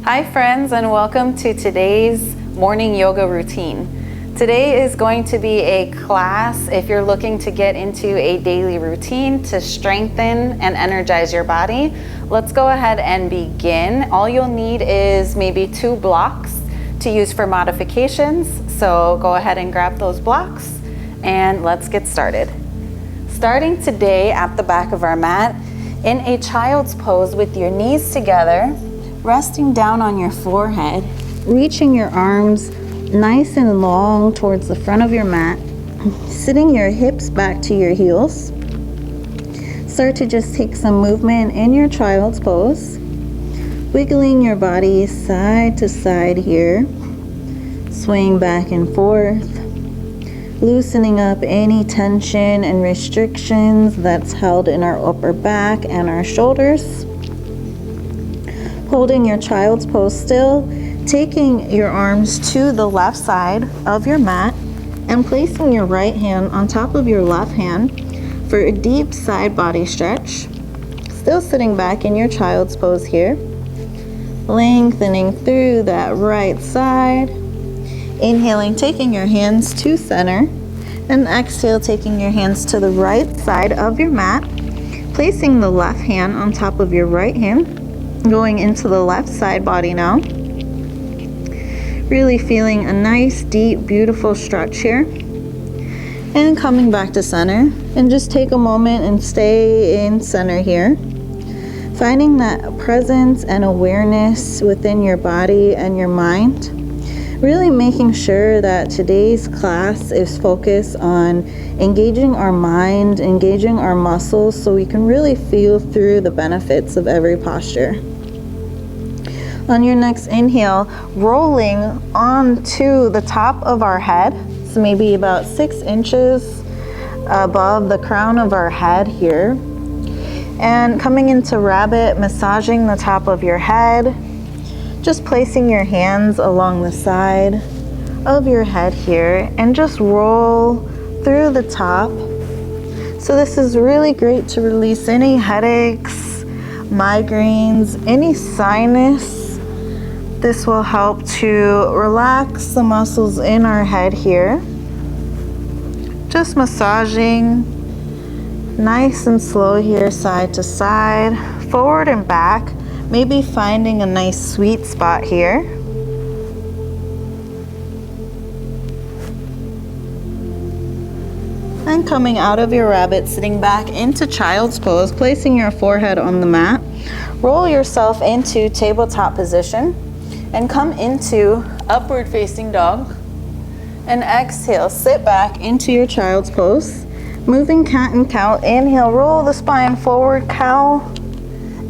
Hi friends, and welcome to today's morning yoga routine. Today is going to be a class if you're looking to get into a daily routine to strengthen and energize your body. Let's go ahead and begin. All you'll need is maybe 2 blocks to use for modifications. So go ahead and grab those blocks and let's get started. Starting today at the back of our mat in a child's pose with your knees together, resting down on your forehead, reaching your arms nice and long towards the front of your mat, sitting your hips back to your heels. Start to just take some movement in your child's pose, wiggling your body side to side here, swaying back and forth, loosening up any tension and restrictions that's held in our upper back and our shoulders. Holding your child's pose still, taking your arms to the left side of your mat and placing your right hand on top of your left hand for a deep side body stretch. Still sitting back in your child's pose here. Lengthening through that right side. Inhaling, taking your hands to center. And exhale, taking your hands to the right side of your mat. Placing the left hand on top of your right hand. Going into the left side body now. Really feeling a nice, deep, beautiful stretch here. And coming back to center. And just take a moment and stay in center here. Finding that presence and awareness within your body and your mind. Really making sure that today's class is focused on engaging our mind, engaging our muscles, so we can really feel through the benefits of every posture. On your next inhale, rolling onto the top of our head, so maybe about 6 inches above the crown of our head here. And coming into rabbit, massaging the top of your head, just placing your hands along the side of your head here and just roll through the top. So this is really great to release any headaches, migraines, any sinus. This will help to relax the muscles in our head here. Just massaging nice and slow here, side to side, forward and back. Maybe finding a nice sweet spot here. And coming out of your rabbit, sitting back into child's pose, placing your forehead on the mat. Roll yourself into tabletop position and come into upward facing dog. And exhale, sit back into your child's pose. Moving cat and cow. Inhale, roll the spine forward, cow.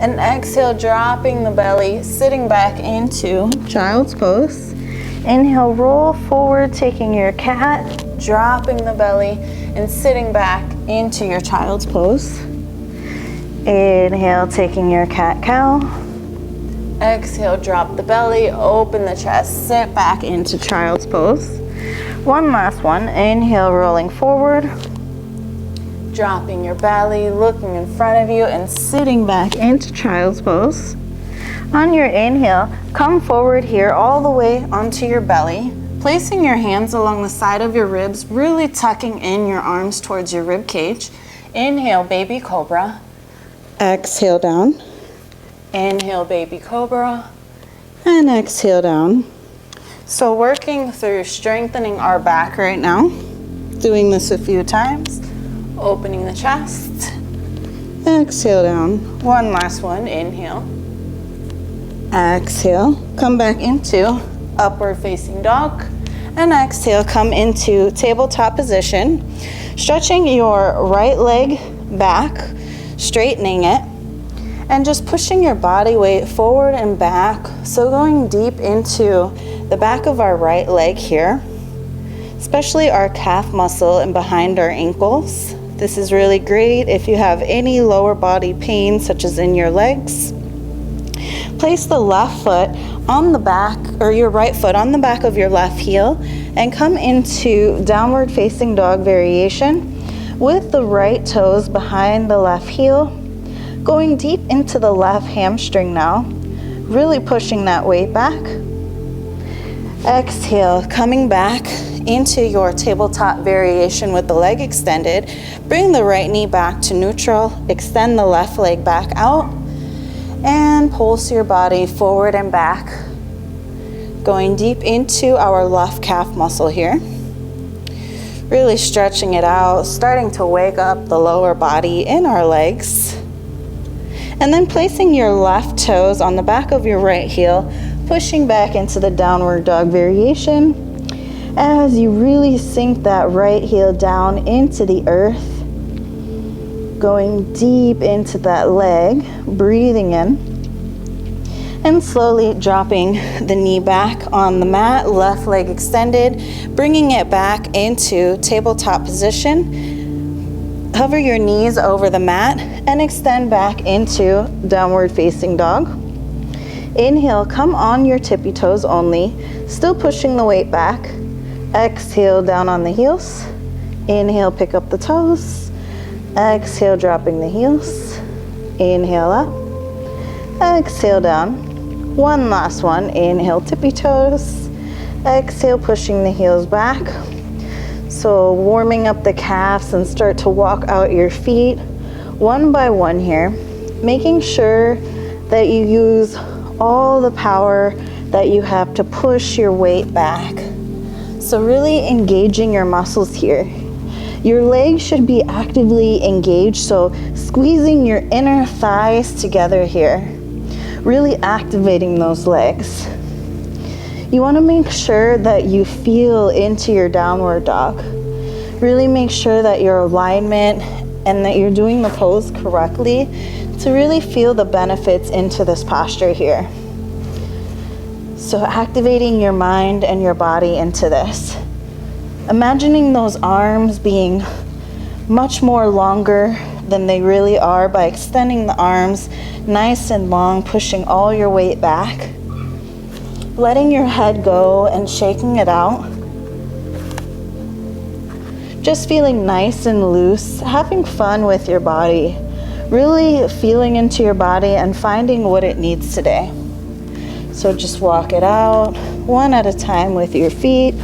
And exhale, dropping the belly, sitting back into child's pose. Inhale, roll forward, taking your cat, dropping the belly, and sitting back into your child's pose. Inhale, taking your cat-cow. Exhale, drop the belly, open the chest, sit back into child's pose. One last one. Inhale, rolling forward. Dropping your belly, looking in front of you, and sitting back into child's pose. On your inhale, come forward here all the way onto your belly, placing your hands along the side of your ribs, really tucking in your arms towards your rib cage. Inhale, baby cobra. Exhale down. Inhale, baby cobra. And exhale down. So working through strengthening our back right now. Doing this a few times. Opening the chest. Exhale down. One last one. Inhale. Exhale. Come back into upward facing dog. And exhale. Come into tabletop position. Stretching your right leg back. Straightening it. And just pushing your body weight forward and back. So going deep into the back of our right leg here. Especially our calf muscle and behind our ankles. This is really great if you have any lower body pain, such as in your legs. Place the left foot on the back, or your right foot on the back of your left heel, and come into downward facing dog variation with the right toes behind the left heel. Going deep into the left hamstring now. really pushing that weight back. Exhale, coming back into your tabletop variation with the leg extended. Bring the right knee back to neutral. Extend the left leg back out. And pulse your body forward and back. Going deep into our left calf muscle here. Really stretching it out, starting to wake up the lower body in our legs. And then placing your left toes on the back of your right heel, pushing back into the downward dog variation as you really sink that right heel down into the earth, going deep into that leg, breathing in, and slowly dropping the knee back on the mat, left leg extended, bringing it back into tabletop position. Hover your knees over the mat and extend back into downward facing dog. Inhale, come on your tippy toes only, still pushing the weight back. Exhale, down on the heels. Inhale, pick up the toes. Exhale, dropping the heels. Inhale up. Exhale, down. One last one. Inhale, tippy toes. Exhale, pushing the heels back. So warming up the calves and start to walk out your feet one by one here, making sure that you use all the power that you have to push your weight back. So really engaging your muscles here. Your legs should be actively engaged, so squeezing your inner thighs together here, really activating those legs. You want to make sure that you feel into your downward dog. Really make sure that your alignment and that you're doing the pose correctly to really feel the benefits into this posture here. So activating your mind and your body into this. Imagining those arms being much more longer than they really are by extending the arms nice and long, pushing all your weight back. Letting your head go and shaking it out. Just feeling nice and loose, having fun with your body. Really feeling into your body and finding what it needs today. So just walk it out, one at a time with your feet,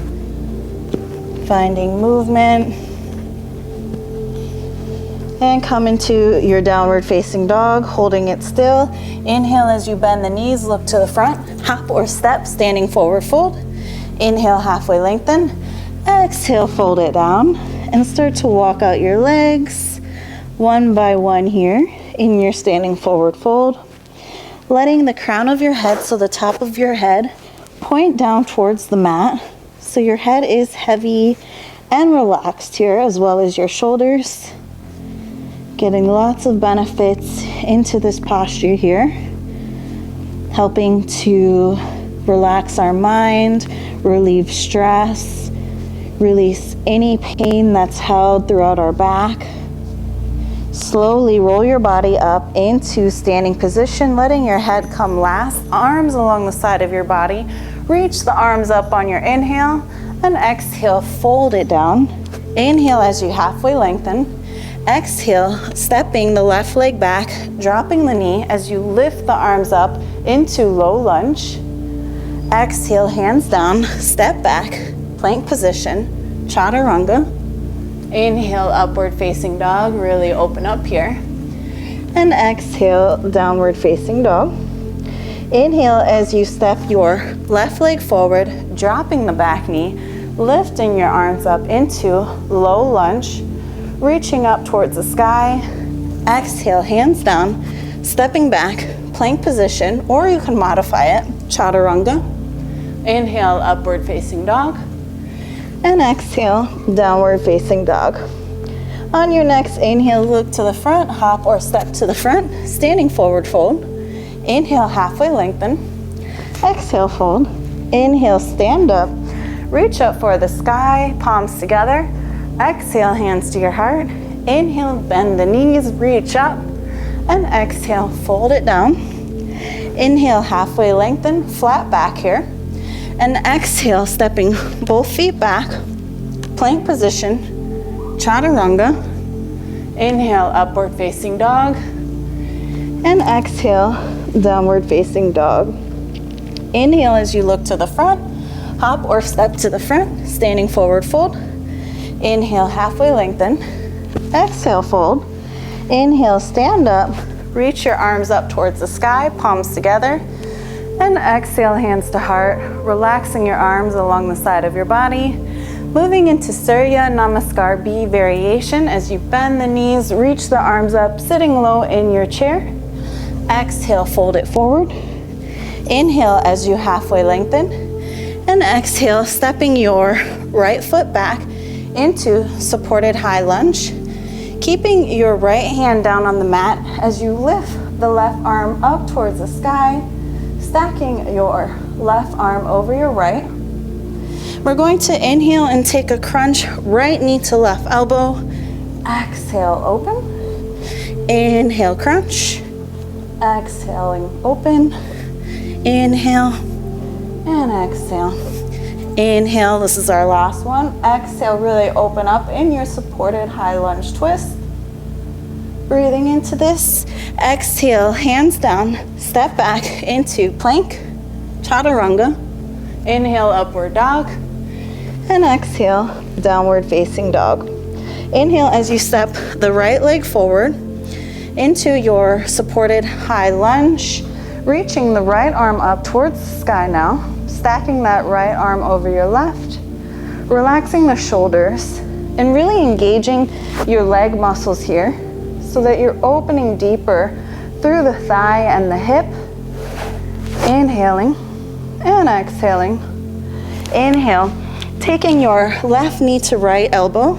finding movement. And come into your downward facing dog, holding it still. Inhale as you bend the knees, look to the front, hop or step, standing forward fold. Inhale, halfway lengthen. Exhale, fold it down and start to walk out your legs one by one here in your standing forward fold. Letting the crown of your head, so the top of your head, point down towards the mat. So your head is heavy and relaxed here, as well as your shoulders. Getting lots of benefits into this posture here. Helping to relax our mind, relieve stress, release any pain that's held throughout our back. Slowly roll your body up into standing position, letting your head come last, arms along the side of your body. Reach the arms up on your inhale, and exhale, fold it down. Inhale as you halfway lengthen. Exhale, stepping the left leg back, dropping the knee as you lift the arms up into low lunge. Exhale, hands down, step back, plank position, chaturanga. Inhale, upward facing dog, really open up here. And exhale, downward facing dog. Inhale as you step your left leg forward, dropping the back knee, lifting your arms up into low lunge, reaching up towards the sky. Exhale, hands down, stepping back, plank position, or you can modify it, chaturanga. Inhale, upward facing dog. And exhale, downward facing dog. On your next inhale, look to the front, hop or step to the front, standing forward fold. Inhale, halfway lengthen. Exhale, fold. Inhale, stand up. Reach up for the sky, palms together. Exhale, hands to your heart. Inhale, bend the knees, reach up. And exhale, fold it down. Inhale, halfway lengthen, flat back here. And exhale, stepping both feet back, plank position, chaturanga. Inhale, upward facing dog. And exhale, downward facing dog. Inhale as you look to the front, hop or step to the front, standing forward fold. Inhale, halfway lengthen. Exhale, fold. Inhale, stand up. Reach your arms up towards the sky, palms together. And exhale, hands to heart, relaxing your arms along the side of your body. Moving into Surya, Namaskar B variation as you bend the knees, reach the arms up, sitting low in your chair. Exhale, fold it forward. Inhale as you halfway lengthen. And exhale, stepping your right foot back into supported high lunge. Keeping your right hand down on the mat as you lift the left arm up towards the sky, stacking your left arm over your right. We're going to inhale and take a crunch, right knee to left elbow. Exhale, open. Inhale, crunch. Exhaling, open. Inhale and exhale. Inhale, this is our last one. Exhale, really open up in your supported high lunge twist. Breathing into this. Exhale, hands down, step back into plank, chaturanga. Inhale, upward dog. And exhale, downward facing dog. Inhale as you step the right leg forward into your supported high lunge, reaching the right arm up towards the sky now, stacking that right arm over your left, relaxing the shoulders, and really engaging your leg muscles here so that you're opening deeper through the thigh and the hip. Inhaling and exhaling. Inhale, taking your left knee to right elbow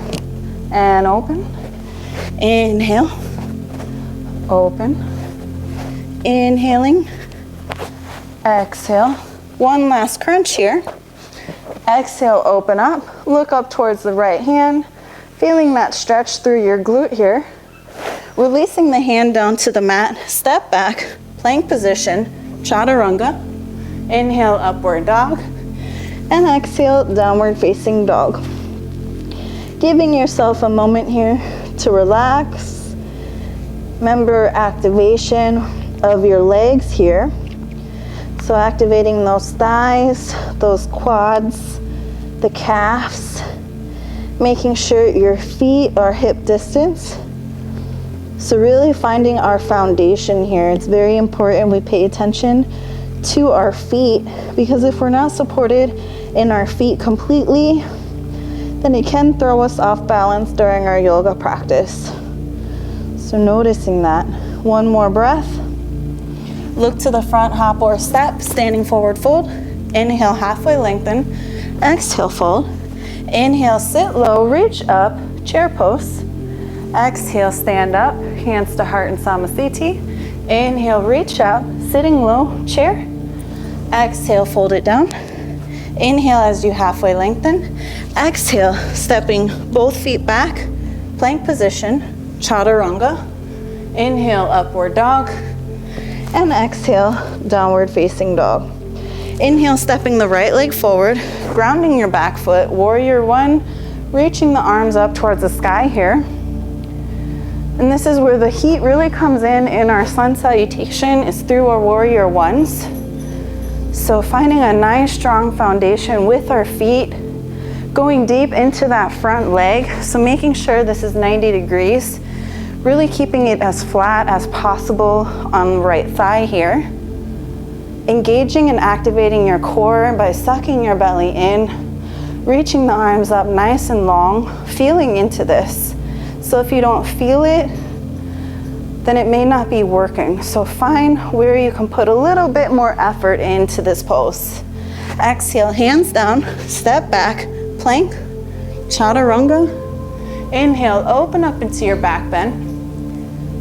and open. Inhale, open. Inhaling, exhale. One last crunch here. Exhale, open up. Look up towards the right hand, feeling that stretch through your glute here. Releasing the hand down to the mat, step back, plank position, chaturanga. Inhale, upward dog. And exhale, downward facing dog. Giving yourself a moment here to relax. Remember activation of your legs here. So activating those thighs, those quads, the calves. Making sure your feet are hip distance. So really finding our foundation here. It's very important we pay attention to our feet, because if we're not supported in our feet completely, then it can throw us off balance during our yoga practice. So noticing that. One more breath. Look to the front, hop or step, standing forward fold. Inhale, halfway lengthen. Exhale, fold. Inhale, sit low, reach up, chair pose. Exhale, stand up, hands to heart in Samasthiti. Inhale, reach up, sitting low, chair. Exhale, fold it down. Inhale as you halfway lengthen. Exhale, stepping both feet back, plank position, chaturanga. Inhale, upward dog. And exhale, downward facing dog. Inhale, stepping the right leg forward, grounding your back foot, warrior one, reaching the arms up towards the sky here. And this is where the heat really comes in our sun salutation, is through our warrior ones. So finding a nice strong foundation with our feet, going deep into that front leg. So making sure this is 90 degrees, really keeping it as flat as possible on the right thigh here. Engaging and activating your core by sucking your belly in, reaching the arms up nice and long, feeling into this. So if you don't feel it, then it may not be working. So find where you can put a little bit more effort into this pose. Exhale, hands down, step back, plank, chaturanga. Inhale, open up into your back bend.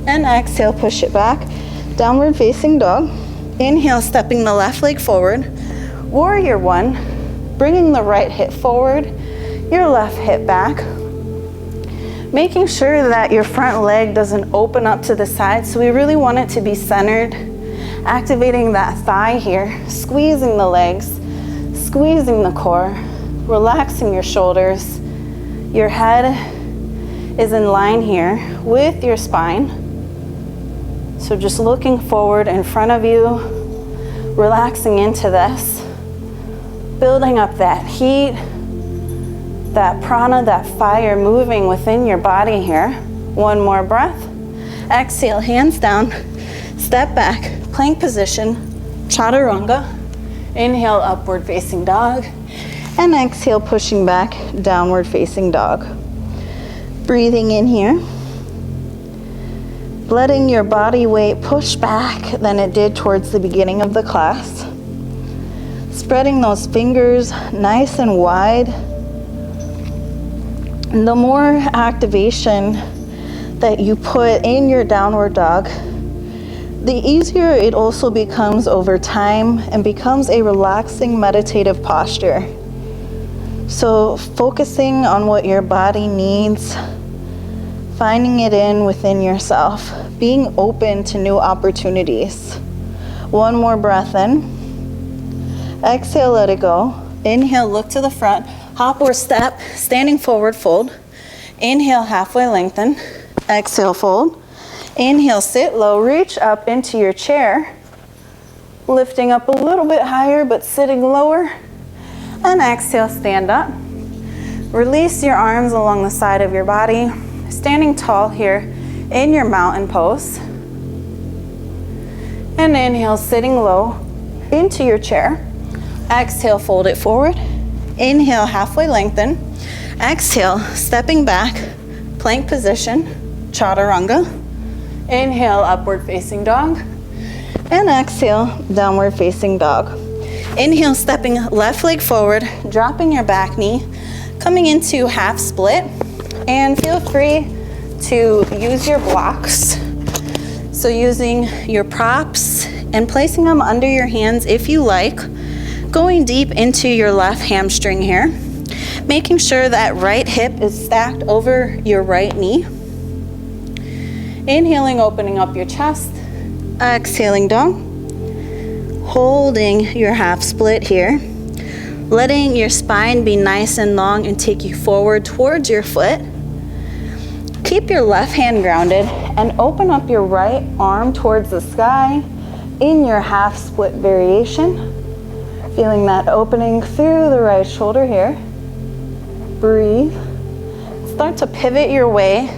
And exhale, push it back, downward facing dog. Inhale, stepping the left leg forward. Warrior one, bringing the right hip forward, your left hip back. Making sure that your front leg doesn't open up to the side, so we really want it to be centered. Activating that thigh here, squeezing the legs, squeezing the core, relaxing your shoulders. Your head is in line here with your spine. So just looking forward in front of you, relaxing into this, building up that heat, that prana, that fire moving within your body here. One more breath. Exhale, hands down, step back, plank position, chaturanga. Inhale, upward facing dog. And exhale, pushing back, downward facing dog. Breathing in here. Letting your body weight push back than it did towards the beginning of the class. Spreading those fingers nice and wide. And the more activation that you put in your downward dog, the easier it also becomes over time and becomes a relaxing meditative posture. So focusing on what your body needs, finding it within yourself, being open to new opportunities. One more breath in. Exhale, let it go. Inhale, look to the front. Hop or step, standing forward, fold. Inhale, halfway lengthen. Exhale, fold. Inhale, sit low, reach up into your chair. Lifting up a little bit higher, but sitting lower. And exhale, stand up. Release your arms along the side of your body. Standing tall here in your mountain pose. And inhale, sitting low into your chair. Exhale, fold it forward. Inhale, halfway lengthen. Exhale, stepping back, plank position, chaturanga. Inhale, upward facing dog. And exhale, downward facing dog. Inhale, stepping left leg forward, dropping your back knee, coming into half split. And feel free to use your blocks. So using your props and placing them under your hands if you like. Going deep into your left hamstring here. Making sure that right hip is stacked over your right knee. Inhaling, opening up your chest. Exhaling down. Holding your half split here. Letting your spine be nice and long and take you forward towards your foot. Keep your left hand grounded and open up your right arm towards the sky in your half split variation. Feeling that opening through the right shoulder here. Breathe. Start to pivot your way,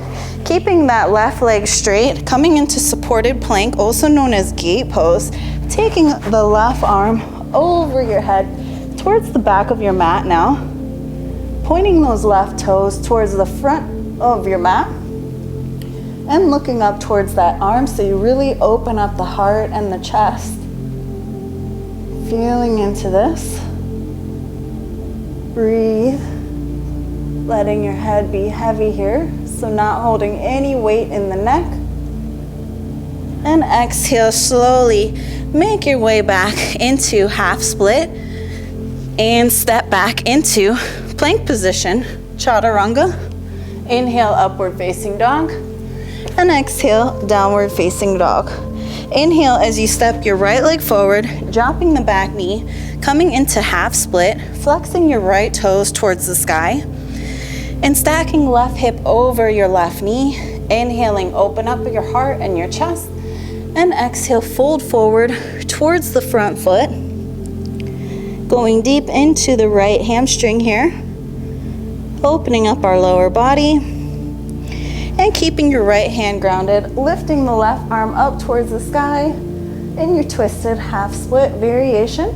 keeping that left leg straight, coming into supported plank, also known as gate pose. Taking the left arm over your head towards the back of your mat now. Pointing those left toes towards the front of your mat. And looking up towards that arm so you really open up the heart and the chest. Feeling into this. Breathe. Letting your head be heavy here, so not holding any weight in the neck. And exhale, slowly make your way back into half split and step back into plank position, chaturanga. Inhale, upward facing dog. And exhale, downward facing dog. Inhale as you step your right leg forward, dropping the back knee, coming into half split, flexing your right toes towards the sky, and stacking left hip over your left knee. Inhaling, open up your heart and your chest, and exhale, fold forward towards the front foot. Going deep into the right hamstring here, opening up our lower body, and keeping your right hand grounded, lifting the left arm up towards the sky in your twisted half split variation.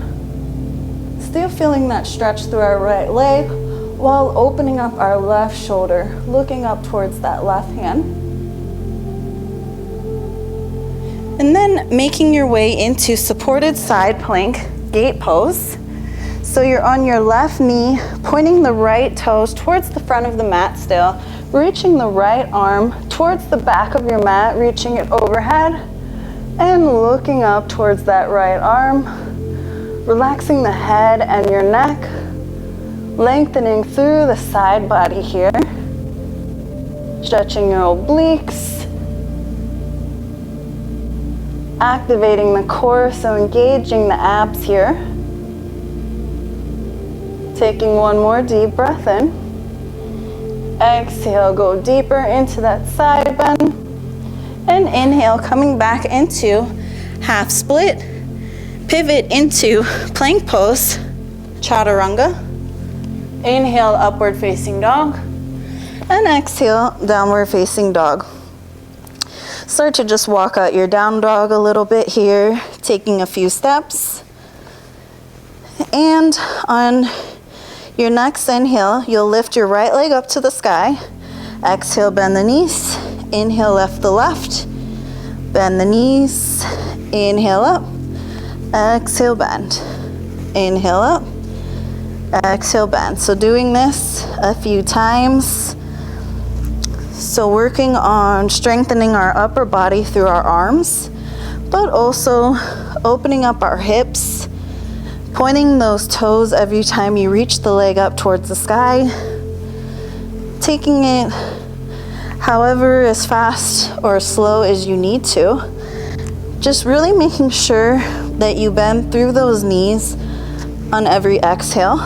Still feeling that stretch through our right leg while opening up our left shoulder, looking up towards that left hand. And then making your way into supported side plank gate pose. So you're on your left knee, pointing the right toes towards the front of the mat still, reaching the right arm towards the back of your mat, reaching it overhead, and looking up towards that right arm, relaxing the head and your neck, lengthening through the side body here, stretching your obliques, activating the core, so engaging the abs here. Taking one more deep breath in. Exhale, go deeper into that side bend. And And inhale, coming back into half split. Pivot into plank pose, chaturanga. Inhale, upward facing dog. And exhale, downward facing dog. Start to just walk out your down dog a little bit here, taking a few steps. And on your next inhale, you'll lift your right leg up to the sky. Exhale, bend the knees. Inhale, left the left. Bend the knees. Inhale up. Exhale, bend. Inhale up. Exhale, bend. So doing this a few times. So working on strengthening our upper body through our arms, but also opening up our hips, pointing those toes every time you reach the leg up towards the sky, taking it however as fast or slow as you need to. Just really making sure that you bend through those knees on every exhale.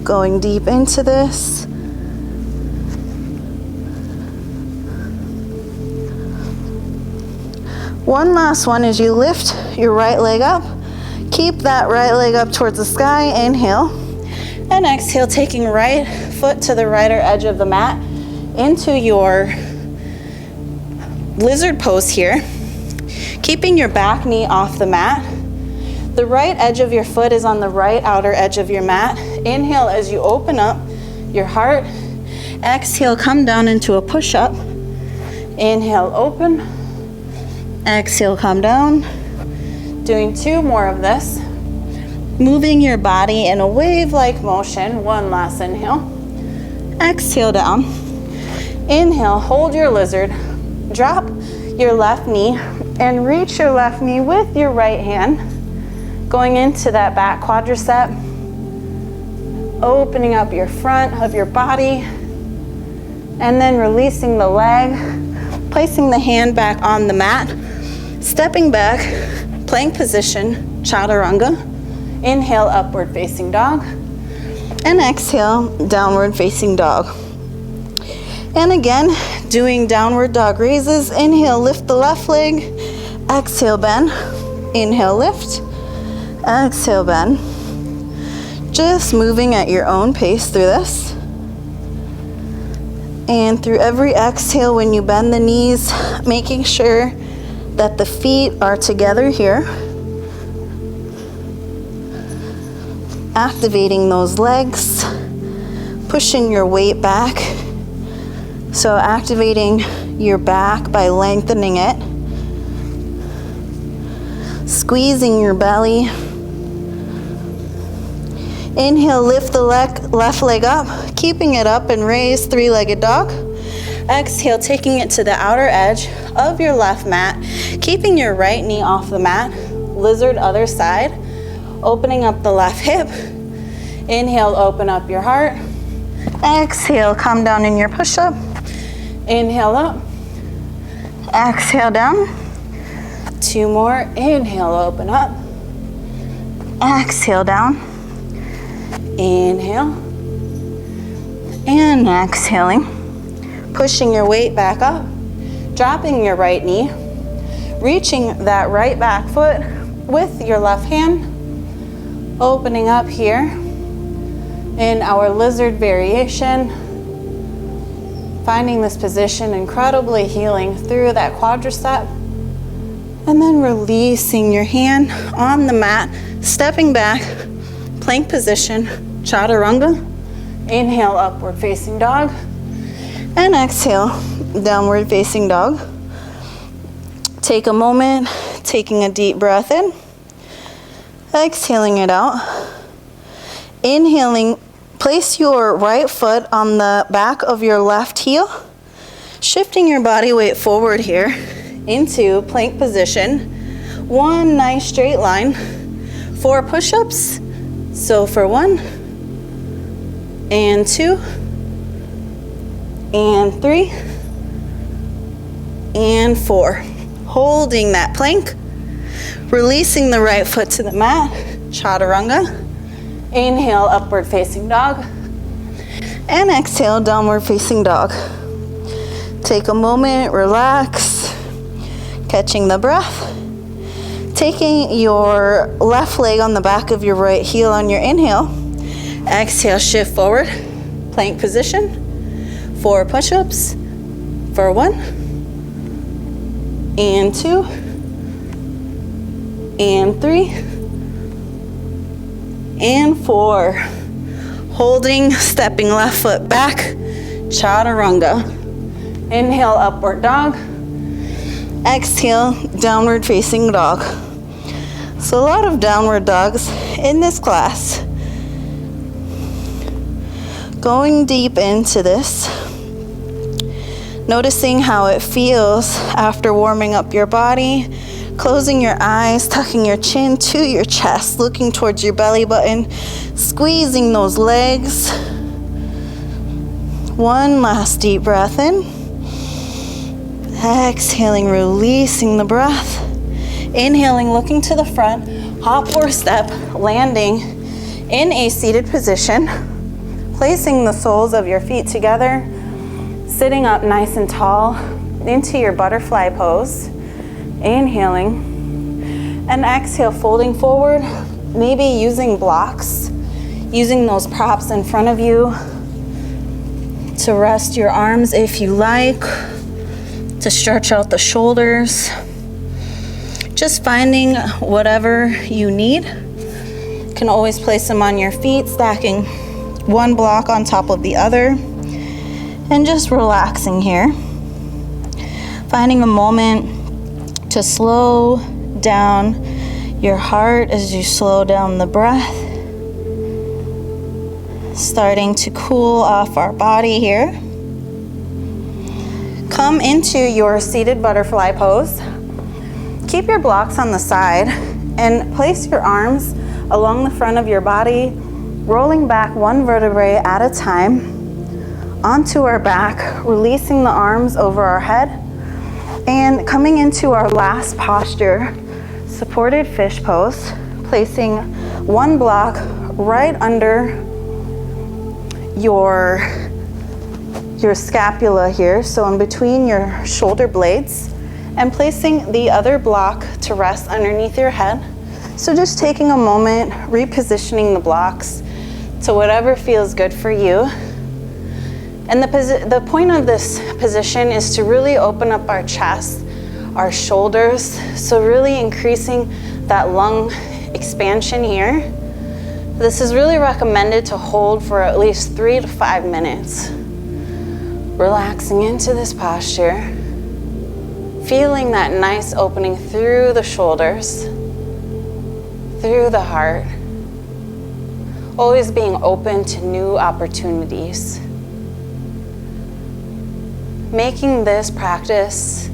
Going deep into this. One last one as you lift your right leg up. Keep that right leg up towards the sky. Inhale. And exhale, taking right foot to the righter edge of the mat into your lizard pose here. Keeping your back knee off the mat. The right edge of your foot is on the right outer edge of your mat. Inhale as you open up your heart. Exhale, come down into a push-up. Inhale, open. Exhale, come down. Doing 2 more of this. Moving your body in a wave-like motion. One last inhale. Exhale down. Inhale, hold your lizard. Drop your left knee and reach your left knee with your right hand. Going into that back quadricep. Opening up your front of your body. And then releasing the leg. Placing the hand back on the mat. Stepping back, plank position, chaturanga. Inhale, upward facing dog. And exhale, downward facing dog. And again, doing downward dog raises. Inhale, lift the left leg. Exhale, bend. Inhale, lift. Exhale, bend. Just moving at your own pace through this. And through every exhale, when you bend the knees, making sure that the feet are together here. Activating those legs, pushing your weight back. So activating your back by lengthening it. Squeezing your belly. Inhale, lift the left leg up, keeping it up and raise, 3-legged dog. Exhale, taking it to the outer edge of your left mat, keeping your right knee off the mat, lizard other side, opening up the left hip. Inhale, open up your heart. Exhale, come down in your push-up. Inhale up. Exhale down. 2 more. Inhale, open up. Exhale down. Inhale. And exhaling. Pushing your weight back up. Dropping your right knee. Reaching that right back foot with your left hand. Opening up here in our lizard variation. Finding this position incredibly healing through that quadricep. And then releasing your hand on the mat, stepping back, plank position, chaturanga. Inhale, upward facing dog. And exhale, downward facing dog. Take a moment, taking a deep breath in. Exhaling it out. Inhaling, place your right foot on the back of your left heel. Shifting your body weight forward here into plank position. 1 nice straight line. 4 push-ups. So for 1, and 2, and 3, and 4. Holding that plank. Releasing the right foot to the mat, chaturanga. Inhale, upward facing dog. And exhale, downward facing dog. Take a moment, relax, catching the breath. Taking your left leg on the back of your right heel on your inhale. Exhale, shift forward, plank position. 4 push-ups for 1, and 2, and 3, and 4. Holding, stepping left foot back, chaturanga. Inhale, upward dog. Exhale, downward facing dog. So a lot of downward dogs in this class. Going deep into this. Noticing how it feels after warming up your body. Closing your eyes, tucking your chin to your chest, looking towards your belly button, squeezing those legs. One last deep breath in. Exhaling, releasing the breath. Inhaling, looking to the front, hop or step, landing in a seated position, placing the soles of your feet together, sitting up nice and tall into your butterfly pose. Inhaling, and exhale, folding forward, maybe using blocks, using those props in front of you to rest your arms if you like, to stretch out the shoulders. Just finding whatever you need. You can always place them on your feet, stacking one block on top of the other, and just relaxing here. Finding a moment to slow down your heart as you slow down the breath. Starting to cool off our body here. Come into your seated butterfly pose. Keep your blocks on the side and place your arms along the front of your body, rolling back one vertebrae at a time onto our back, releasing the arms over our head, and coming into our last posture, supported fish pose, placing one block right under your scapula here, so in between your shoulder blades, and placing the other block to rest underneath your head. So just taking a moment, repositioning the blocks to whatever feels good for you. And the point of this position is to really open up our chest, our shoulders, so really increasing that lung expansion here. This is really recommended to hold for at least 3 to 5 minutes. Relaxing into this posture, feeling that nice opening through the shoulders, through the heart, always being open to new opportunities. Making this practice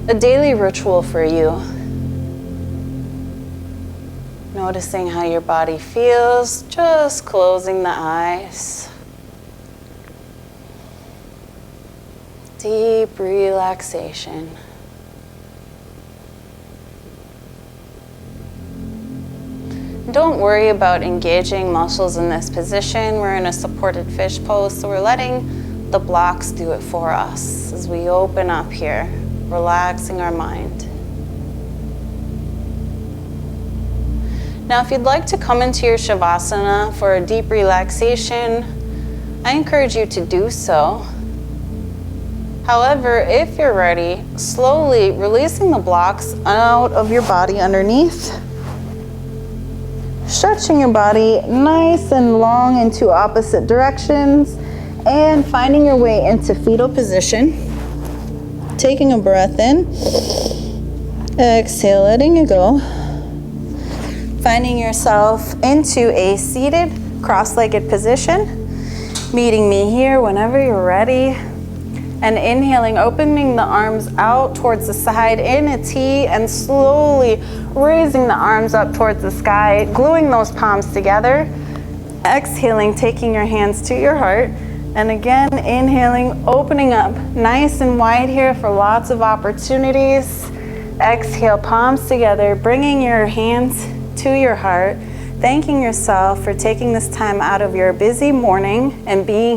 a daily ritual for you. Noticing how your body feels, just closing the eyes. Deep relaxation. Don't worry about engaging muscles in this position. We're in a supported fish pose, so we're letting the blocks do it for us as we open up here, relaxing our mind. Now, if you'd like to come into your Shavasana for a deep relaxation, I encourage you to do so. However, if you're ready, slowly releasing the blocks out of your body underneath, stretching your body nice and long into opposite directions, and finding your way into fetal position. Taking a breath in, exhale, letting it go. Finding yourself into a seated, cross-legged position. Meeting me here whenever you're ready. And inhaling, opening the arms out towards the side in a T, and slowly raising the arms up towards the sky, gluing those palms together. Exhaling, taking your hands to your heart. And again, inhaling, opening up nice and wide here for lots of opportunities. Exhale, palms together, bringing your hands to your heart. Thanking yourself for taking this time out of your busy morning and being